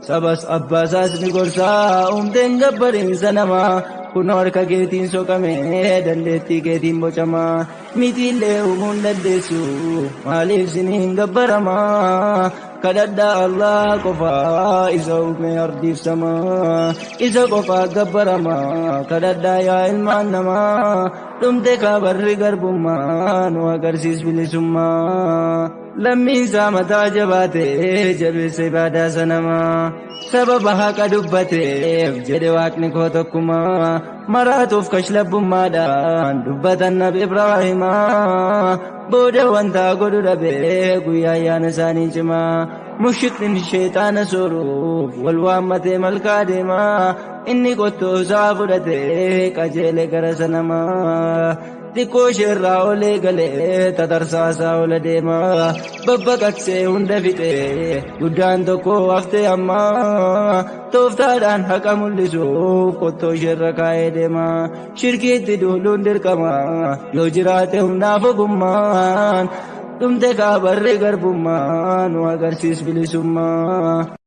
sabas abbaasaas ni gorsaa uumteen gabbariinsa namaa kunoo harka keetiin soqamee dandeettii keetiin bocamaa mitiillee uumuun dandeessu maaliif siniin gabbaramaa kadhadhaa Allah qofaa isa uume ardiif samaa isa qofaa gabbaramaa kadhadhaa yaa ilmaan namaa dhumte kaabarri garbummaa nu agarsiis bilisummaa lammiinsaa mataa jabaatee jabeesse ibaadaa sanamaa sababa haqa dubbateef jedhe waaqni koo tokkumaa maraatuuf kashlabbummaadhaan dubbatan nabi Ibraahimaa booda wanta godhu dhabee guyyaa ayyaana isaanii cimaa mushrikiin sheexaana sooruuf wal waammatee malkaa deemaa inni qottoo isaa fudhatee qajeele gara sanamaa xiqqoo isheerraa olee galee tatarsaasaa ola deemaa babbaqaqsee hunda fixee guddaan tokko haftee ammaa tooftaadhaan haqa mul'isuuf qottoo isheerra kaa'ee deemaa shirkiitti duuluun dirqamaa yoo jiraate humnaaf ogummaan dhumte kaabarri garbummaa nu agarsiis bilisummaa.